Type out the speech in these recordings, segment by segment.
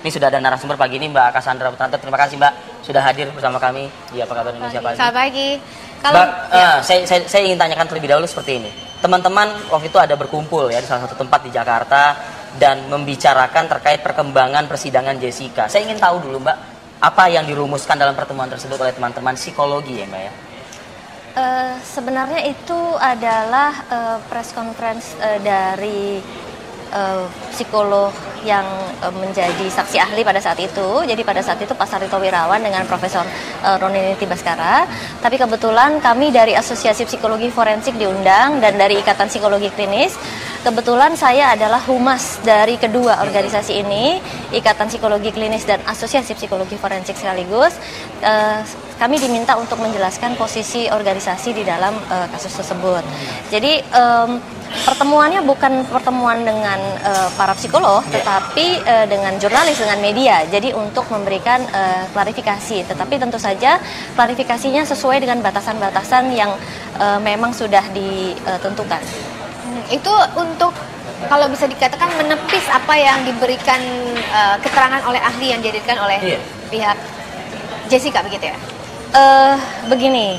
Ini sudah ada narasumber pagi ini Mbak Cassandra Putranto. Terima kasih Mbak sudah hadir bersama kami di Apa Kabar Indonesia Pagi. Selamat pagi. Kalau Mbak, saya ingin tanyakan terlebih dahulu seperti ini. Teman-teman waktu itu ada berkumpul ya di salah satu tempat di Jakarta dan membicarakan terkait perkembangan persidangan Jessica. Saya ingin tahu dulu Mbak, apa yang dirumuskan dalam pertemuan tersebut oleh teman-teman psikologi ya Mbak ya? Sebenarnya itu adalah press conference dari psikolog yang menjadi saksi ahli pada saat itu. Jadi pada saat itu Pak Sarito Wirawan dengan Profesor Roni Niti Baskara. Tapi kebetulan kami dari Asosiasi Psikologi Forensik diundang dan dari Ikatan Psikologi Klinis. Kebetulan saya adalah humas dari kedua organisasi ini, Ikatan Psikologi Klinis dan Asosiasi Psikologi Forensik sekaligus. Kami diminta untuk menjelaskan posisi organisasi di dalam kasus tersebut. Jadi pertemuannya bukan pertemuan dengan para psikolog, tetapi dengan jurnalis, dengan media. Jadi untuk memberikan klarifikasi, tetapi tentu saja klarifikasinya sesuai dengan batasan-batasan yang memang sudah ditentukan. itu untuk kalau bisa dikatakan menepis apa yang diberikan keterangan oleh ahli yang dihadirkan oleh pihak Jessica begitu ya? Begini,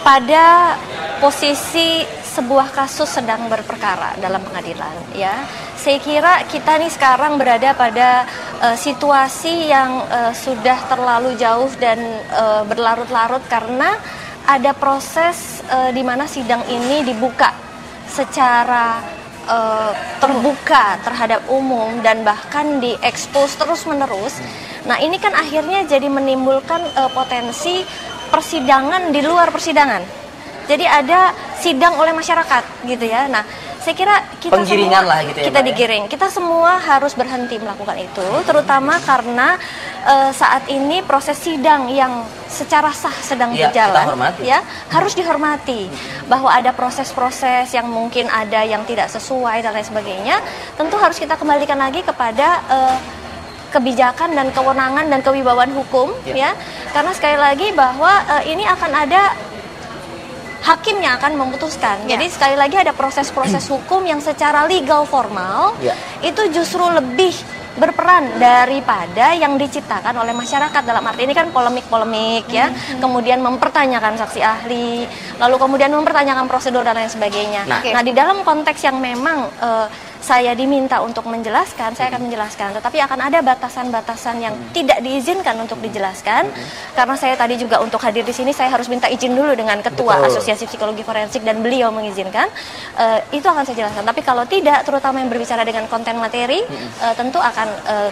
pada posisi sebuah kasus sedang berperkara dalam pengadilan, ya, saya kira kita nih sekarang berada pada situasi yang sudah terlalu jauh dan berlarut-larut karena ada proses di mana sidang ini dibuka secara terbuka terhadap umum dan bahkan diekspos terus-menerus. Nah, ini kan akhirnya jadi menimbulkan potensi persidangan di luar persidangan. Jadi ada sidang oleh masyarakat gitu ya. Nah, saya kira kita penggiringan semua, lah gitu ya, kita Mbak, digiring. Kita semua harus berhenti melakukan itu, terutama karena saat ini proses sidang yang secara sah sedang berjalan, ya, harus dihormati. Bahwa ada proses-proses yang mungkin ada yang tidak sesuai dan lain sebagainya, tentu harus kita kembalikan lagi kepada kebijakan dan kewenangan dan kewibawaan hukum, ya. Karena sekali lagi bahwa ini akan ada hakim yang akan memutuskan. Jadi sekali lagi ada proses-proses hukum yang secara legal formal itu justru lebih berperan daripada yang diciptakan oleh masyarakat. Dalam arti ini kan polemik-polemik ya, kemudian mempertanyakan saksi ahli, lalu kemudian mempertanyakan prosedur dan lain sebagainya. Nah, di dalam konteks yang memang saya diminta untuk menjelaskan, saya akan menjelaskan, tetapi akan ada batasan-batasan yang tidak diizinkan untuk dijelaskan. Karena saya tadi juga untuk hadir di sini saya harus minta izin dulu dengan Ketua Asosiasi Psikologi Forensik dan beliau mengizinkan. Itu akan saya jelaskan. Tapi kalau tidak, terutama yang berbicara dengan konten materi, tentu akan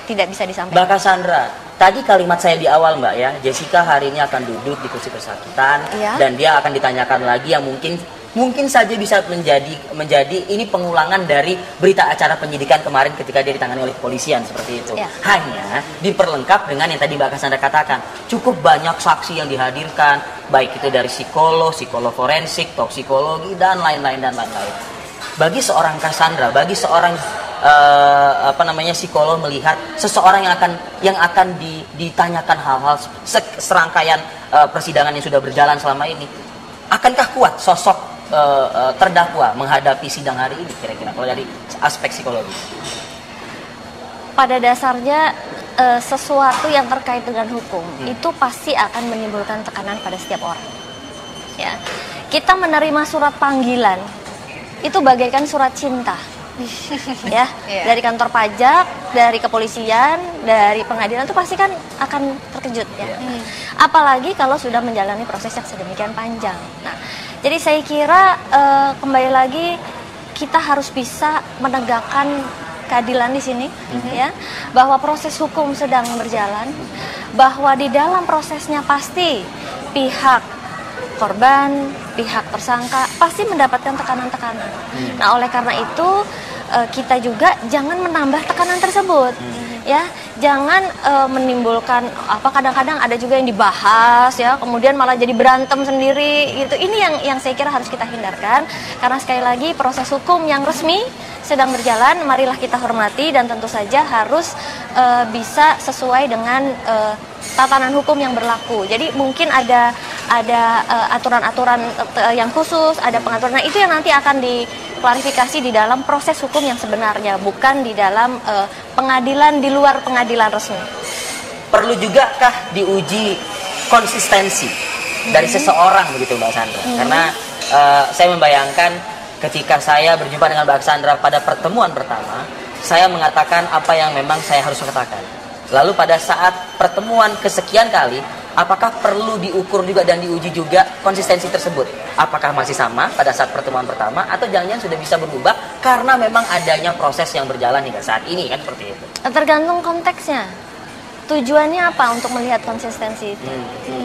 tidak bisa disampaikan. Mbak Cassandra, tadi kalimat saya di awal Mbak ya, Jessica hari ini akan duduk di kursi persakitan dan dia akan ditanyakan lagi yang mungkin saja bisa menjadi ini pengulangan dari berita acara penyidikan kemarin ketika dia ditangani oleh kepolisian seperti itu. Hanya diperlengkap dengan yang tadi Mbak Cassandra katakan, cukup banyak saksi yang dihadirkan, baik itu dari psikolog forensik, toksikologi dan lain-lain. Bagi seorang Cassandra, bagi seorang psikolog melihat seseorang yang akan ditanyakan hal-hal serangkaian persidangan yang sudah berjalan selama ini, akankah kuat sosok terdakwa menghadapi sidang hari ini kira-kira kalau dari aspek psikologi? Pada dasarnya sesuatu yang terkait dengan hukum itu pasti akan menimbulkan tekanan pada setiap orang. Ya, kita menerima surat panggilan itu bagaikan surat cinta. Ya, dari kantor pajak, dari kepolisian, dari pengadilan itu pasti kan akan terkejut ya. Apalagi kalau sudah menjalani proses yang sedemikian panjang. Nah, jadi saya kira kembali lagi kita harus bisa menegakkan keadilan di sini, ya, bahwa proses hukum sedang berjalan, bahwa di dalam prosesnya pasti pihak korban, pihak tersangka pasti mendapatkan tekanan-tekanan. Nah, oleh karena itu kita juga jangan menambah tekanan tersebut, ya, jangan menimbulkan kadang-kadang ada juga yang dibahas ya, kemudian malah jadi berantem sendiri gitu. Ini yang saya kira harus kita hindarkan karena sekali lagi proses hukum yang resmi sedang berjalan, marilah kita hormati dan tentu saja harus bisa sesuai dengan tatanan hukum yang berlaku. Jadi mungkin ada aturan-aturan yang khusus, ada pengaturan. Nah, itu yang nanti akan klarifikasi di dalam proses hukum yang sebenarnya, bukan di dalam pengadilan di luar pengadilan resmi. Perlu juga kah diuji konsistensi dari seseorang begitu Mbak Sandra? Karena saya membayangkan ketika saya berjumpa dengan Mbak Sandra pada pertemuan pertama, saya mengatakan apa yang memang saya harus katakan. Lalu pada saat pertemuan kesekian kali, apakah perlu diukur juga dan diuji juga konsistensi tersebut? Apakah masih sama pada saat pertemuan pertama atau jangan-jangan sudah bisa berubah karena memang adanya proses yang berjalan hingga saat ini, kan seperti itu? Tergantung konteksnya. Tujuannya apa untuk melihat konsistensi itu?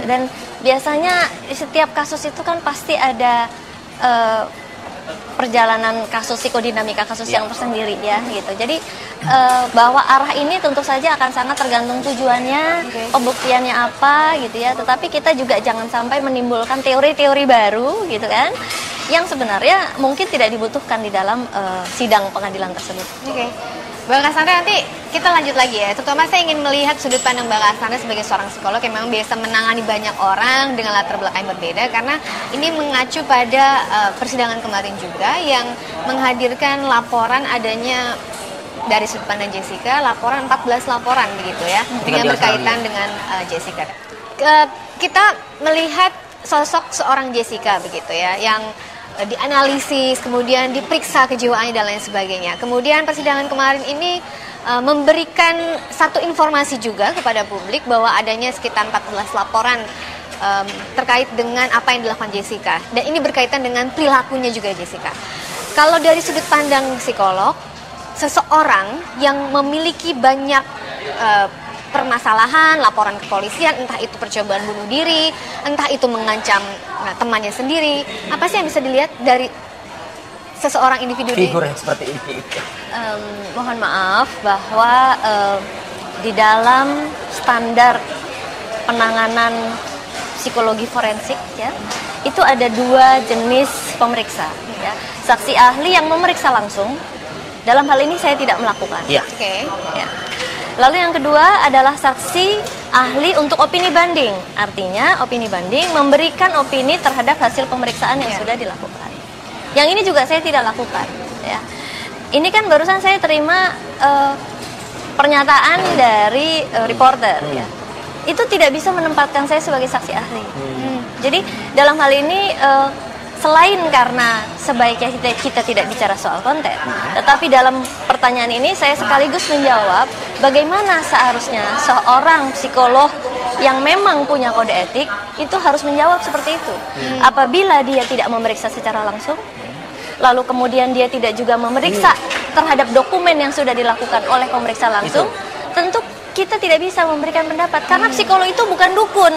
Dan biasanya setiap kasus itu kan pasti ada perjalanan kasus, psikodinamika kasus yang tersendiri ya gitu. Jadi bahwa arah ini tentu saja akan sangat tergantung tujuannya, pembuktiannya apa gitu ya. Tetapi kita juga jangan sampai menimbulkan teori-teori baru gitu kan, yang sebenarnya mungkin tidak dibutuhkan di dalam sidang pengadilan tersebut. Bang Cassandra, nanti kita lanjut lagi ya. Terutama saya ingin melihat sudut pandang Bang Cassandra sebagai seorang psikolog yang memang biasa menangani banyak orang dengan latar belakang yang berbeda. Karena ini mengacu pada persidangan kemarin juga yang menghadirkan laporan adanya dari sudut pandang Jessica, laporan 14 laporan begitu ya, yang berkaitan dengan Jessica. Kita melihat sosok seorang Jessica begitu ya, yang dianalisis, kemudian diperiksa kejiwaannya dan lain sebagainya. Kemudian persidangan kemarin ini memberikan satu informasi juga kepada publik bahwa adanya sekitar 14 laporan terkait dengan apa yang dilakukan Jessica. Dan ini berkaitan dengan perilakunya juga Jessica. Kalau dari sudut pandang psikolog, seseorang yang memiliki banyak permasalahan, laporan kepolisian, entah itu percobaan bunuh diri, entah itu mengancam temannya sendiri, apa sih yang bisa dilihat dari seseorang individu figur yang seperti ini? Mohon maaf bahwa di dalam standar penanganan psikologi forensik ya, itu ada dua jenis pemeriksa ya. Saksi ahli yang memeriksa langsung, dalam hal ini saya tidak melakukan. Ya. Ya. Lalu yang kedua adalah saksi ahli untuk opini banding. Artinya opini banding memberikan opini terhadap hasil pemeriksaan yang sudah dilakukan. Yang ini juga saya tidak lakukan. Ya. Ini kan barusan saya terima pernyataan dari reporter. Ya. Itu tidak bisa menempatkan saya sebagai saksi ahli. Jadi dalam hal ini selain karena sebaiknya kita tidak bicara soal konten, tetapi dalam pertanyaan ini saya sekaligus menjawab bagaimana seharusnya seorang psikolog yang memang punya kode etik itu harus menjawab seperti itu. Apabila dia tidak memeriksa secara langsung, lalu kemudian dia tidak juga memeriksa terhadap dokumen yang sudah dilakukan oleh pemeriksa langsung, tentu kita tidak bisa memberikan pendapat karena psikolog itu bukan dukun.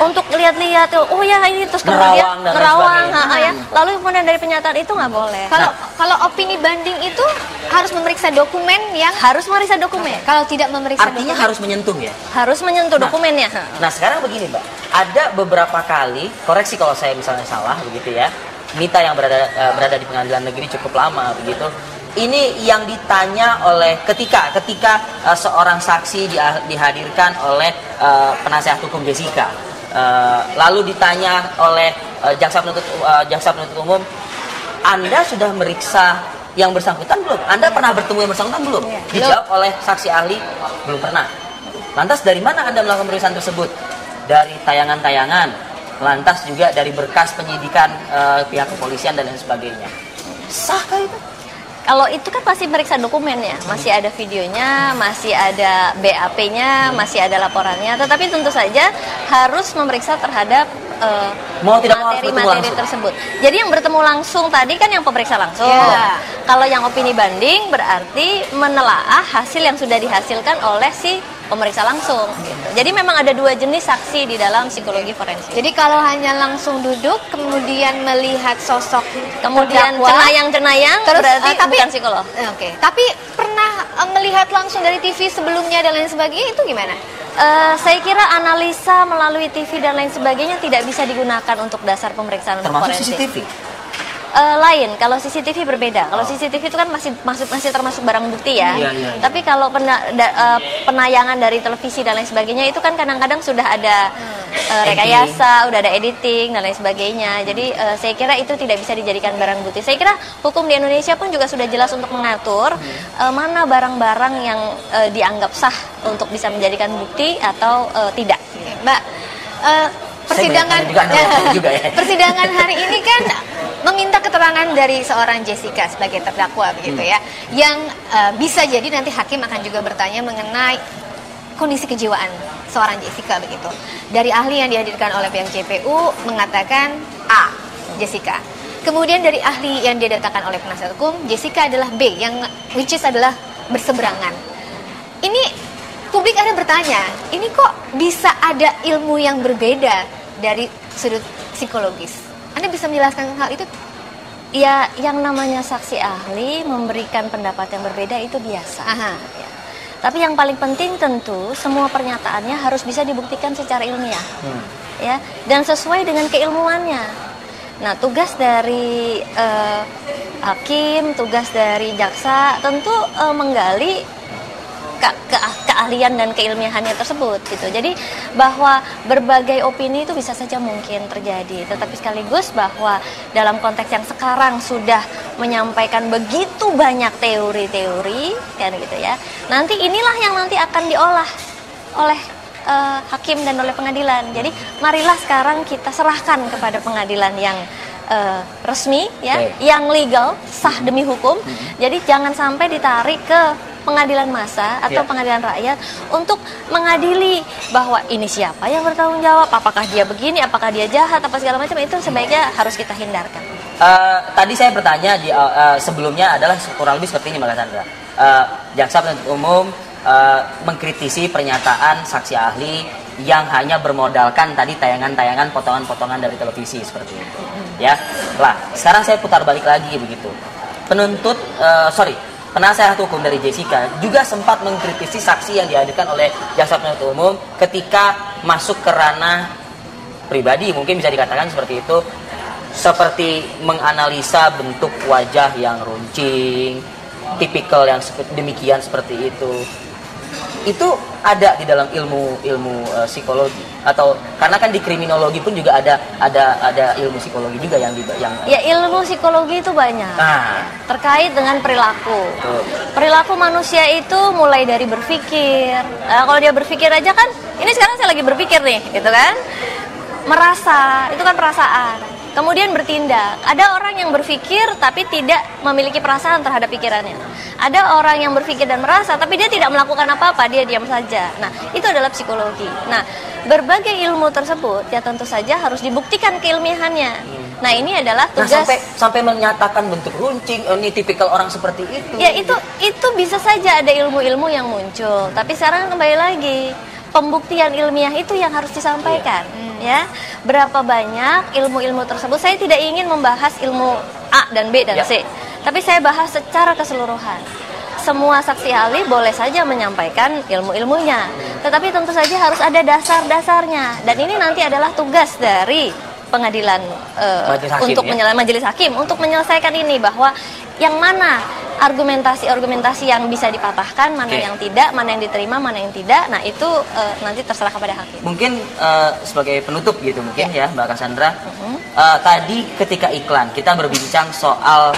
Untuk lihat-lihat, oh ya ini terus kemudian nerawang, ya. Lalu kemudian dari pernyataan itu nggak boleh. Kalau opini banding itu harus memeriksa dokumen yang harus memeriksa dokumen. Kalau tidak memeriksa artinya dokumen, harus menyentuh ya. Harus menyentuh dokumennya. Nah sekarang begini Mbak, ada beberapa kali koreksi kalau saya misalnya salah begitu ya. Nita yang berada di pengadilan negeri cukup lama begitu. Ini yang ditanya oleh ketika seorang saksi dihadirkan oleh penasihat hukum Jessica, lalu ditanya oleh jaksa penuntut umum, Anda sudah meriksa yang bersangkutan belum? Anda pernah bertemu yang bersangkutan belum? Dijawab oleh saksi ahli, belum pernah. Lantas dari mana Anda melakukan pemeriksaan tersebut? Dari tayangan-tayangan, lantas juga dari berkas penyidikan pihak kepolisian dan lain sebagainya. Sahkah itu? Kalau itu kan pasti meriksa dokumennya, masih ada videonya, masih ada BAP-nya, masih ada laporannya. Tetapi tentu saja harus memeriksa terhadap materi-materi tersebut. Jadi yang bertemu langsung tadi kan yang pemeriksa langsung. Kalau yang opini banding berarti menelaah hasil yang sudah dihasilkan oleh si pemeriksa langsung. Gitu. Jadi memang ada dua jenis saksi di dalam psikologi forensik. Jadi kalau hanya langsung duduk, kemudian melihat sosok, kemudian cenayang-cenayang, berarti bukan psikolog. Tapi pernah melihat langsung dari TV sebelumnya dan lain sebagainya, itu gimana? Saya kira analisa melalui TV dan lain sebagainya tidak bisa digunakan untuk dasar pemeriksaan forensik. Termasuk CCTV? Lain, kalau CCTV berbeda. Kalau CCTV itu kan masih termasuk barang bukti ya. Tapi kalau penayangan dari televisi dan lain sebagainya itu kan kadang-kadang sudah ada rekayasa, udah ada editing dan lain sebagainya. Jadi saya kira itu tidak bisa dijadikan barang bukti. Saya kira hukum di Indonesia pun juga sudah jelas untuk mengatur mana barang-barang yang dianggap sah untuk bisa menjadikan bukti atau tidak. Mbak, persidangan juga ya. persidangan hari ini kan meminta keterangan dari seorang Jessica sebagai terdakwa begitu ya, yang bisa jadi nanti hakim akan juga bertanya mengenai kondisi kejiwaan seorang Jessica begitu. Dari ahli yang dihadirkan oleh pihak JPU mengatakan A, Jessica. Kemudian dari ahli yang didatangkan oleh penasihat hukum, Jessica adalah B, yang which is adalah berseberangan. Ini publik ada bertanya, ini kok bisa ada ilmu yang berbeda dari sudut psikologis? Anda bisa menjelaskan hal itu? Ya, yang namanya saksi ahli memberikan pendapat yang berbeda itu biasa. Aha. Ya. Tapi yang paling penting tentu semua pernyataannya harus bisa dibuktikan secara ilmiah, ya, dan sesuai dengan keilmuannya. Nah, tugas dari hakim, tugas dari jaksa tentu menggali keahlian dan keilmiahannya tersebut gitu. Jadi bahwa berbagai opini itu bisa saja mungkin terjadi, tetapi sekaligus bahwa dalam konteks yang sekarang sudah menyampaikan begitu banyak teori-teori kan gitu ya. Nanti inilah yang nanti akan diolah oleh hakim dan oleh pengadilan. Jadi marilah sekarang kita serahkan kepada pengadilan yang resmi ya, yang legal, sah demi hukum. Jadi jangan sampai ditarik ke pengadilan massa atau pengadilan rakyat untuk mengadili bahwa ini siapa yang bertanggung jawab, apakah dia begini, apakah dia jahat, apa segala macam. Itu sebaiknya harus kita hindarkan. Tadi saya bertanya di sebelumnya adalah kurang lebih seperti ini Mbak Cassandra. Jaksa penuntut umum mengkritisi pernyataan saksi ahli yang hanya bermodalkan tadi tayangan-tayangan potongan-potongan dari televisi seperti itu. Ya, lah sekarang saya putar balik lagi begitu. Penasehat hukum dari Jessica juga sempat mengkritisi saksi yang dihadirkan oleh jaksa penuntut umum ketika masuk ke ranah pribadi, mungkin bisa dikatakan seperti itu, seperti menganalisa bentuk wajah yang runcing, tipikal yang demikian seperti itu. Itu ada di dalam ilmu psikologi, atau karena kan di kriminologi pun juga ada ilmu psikologi juga yang ya, ilmu psikologi itu banyak terkait dengan perilaku. Perilaku manusia itu mulai dari berpikir. Nah, kalau dia berpikir aja kan, ini sekarang saya lagi berpikir nih, gitu kan? Merasa, itu kan perasaan. Kemudian bertindak. Ada orang yang berpikir tapi tidak memiliki perasaan terhadap pikirannya. Ada orang yang berpikir dan merasa tapi dia tidak melakukan apa-apa, dia diam saja. Nah, itu adalah psikologi. Nah, berbagai ilmu tersebut ya tentu saja harus dibuktikan keilmiahannya. Nah, ini adalah tugas. Sampai menyatakan bentuk runcing, ini tipikal orang seperti itu. Ya, itu bisa saja ada ilmu-ilmu yang muncul. Tapi sekarang kembali lagi, pembuktian ilmiah itu yang harus disampaikan. Ya, berapa banyak ilmu-ilmu tersebut. Saya tidak ingin membahas ilmu A dan B dan C, tapi saya bahas secara keseluruhan. Semua saksi ahli boleh saja menyampaikan ilmu-ilmunya, tetapi tentu saja harus ada dasar-dasarnya. Dan ini nanti adalah tugas dari pengadilan majelis hakim untuk menyelesaikan ini, bahwa yang mana argumentasi yang bisa dipatahkan, mana yang tidak, mana yang diterima, mana yang tidak. Nah, itu nanti terserah kepada hakim. Mungkin sebagai penutup gitu mungkin ya Mbak Cassandra. Tadi ketika iklan kita berbincang soal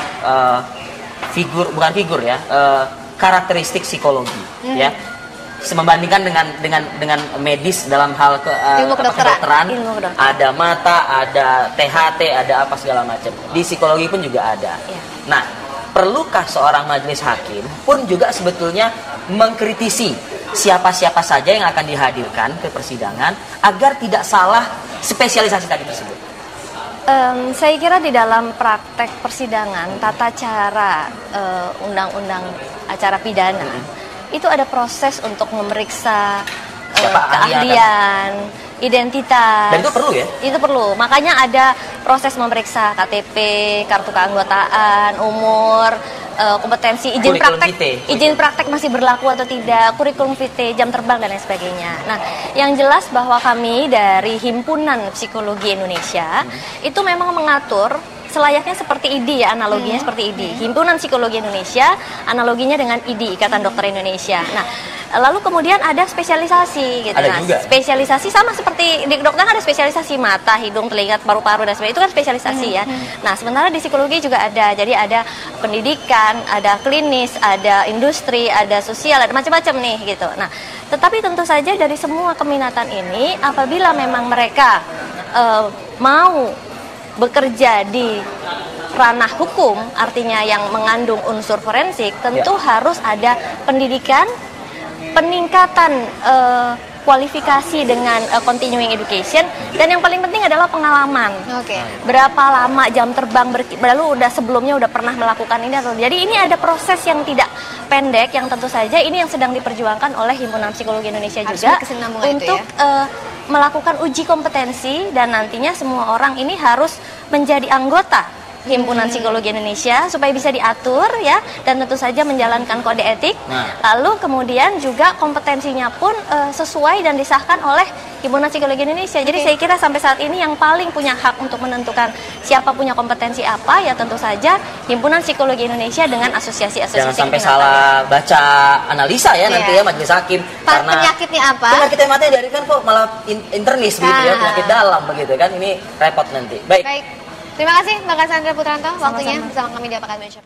karakteristik psikologi ya. Membandingkan dengan medis dalam hal kedokteran, ada mata, ada THT, ada apa segala macam. Di psikologi pun juga ada. Nah, perlukah seorang majelis hakim pun juga sebetulnya mengkritisi siapa-siapa saja yang akan dihadirkan ke persidangan agar tidak salah spesialisasi tadi tersebut? Saya kira di dalam praktek persidangan, tata cara undang-undang acara pidana, itu ada proses untuk memeriksa keahlian, identitas. Dan itu perlu ya? Itu perlu. Makanya ada proses memeriksa KTP, kartu keanggotaan, umur, kompetensi, izin praktek masih berlaku atau tidak, kurikulum vitae, jam terbang dan lain sebagainya. Nah, yang jelas bahwa kami dari Himpunan Psikologi Indonesia itu memang mengatur selayaknya seperti ID ya, analoginya seperti ID. Himpunan Psikologi Indonesia, analoginya dengan ID, Ikatan Dokter Indonesia. Nah, lalu kemudian ada spesialisasi gitu. Ada juga. Spesialisasi sama seperti di kedokteran ada spesialisasi mata, hidung, telinga, paru-paru dan sebagainya. Itu kan spesialisasi ya. Nah, sementara di psikologi juga ada. Jadi ada pendidikan, ada klinis, ada industri, ada sosial, ada macam-macam nih gitu. Nah, tetapi tentu saja dari semua keminatan ini apabila memang mereka mau bekerja di ranah hukum, artinya yang mengandung unsur forensik, tentu harus ada pendidikan, peningkatan kualifikasi dengan continuing education, dan yang paling penting adalah pengalaman. Berapa lama jam terbang lalu sebelumnya udah pernah melakukan ini atau jadi ini ada proses yang tidak pendek yang tentu saja ini yang sedang diperjuangkan oleh Himpunan Psikologi Indonesia harus juga untuk melakukan uji kompetensi, dan nantinya semua orang ini harus menjadi anggota Himpunan Psikologi Indonesia supaya bisa diatur ya, dan tentu saja menjalankan kode etik. Lalu kemudian juga kompetensinya pun sesuai dan disahkan oleh Himpunan Psikologi Indonesia. Jadi saya kira sampai saat ini yang paling punya hak untuk menentukan siapa punya kompetensi apa ya tentu saja Himpunan Psikologi Indonesia dengan asosiasi-asosiasi. Jangan sampai salah baca analisa ya nanti ya majelis hakim. Karena penyakitnya apa? Penyakit yang mati dari kan kok malah internis begitu ya, penyakit dalam begitu kan, ini repot nanti. Baik. Terima kasih Mbak Cassandra Putranto waktunya bersama kami di Apa Kabar Indonesia.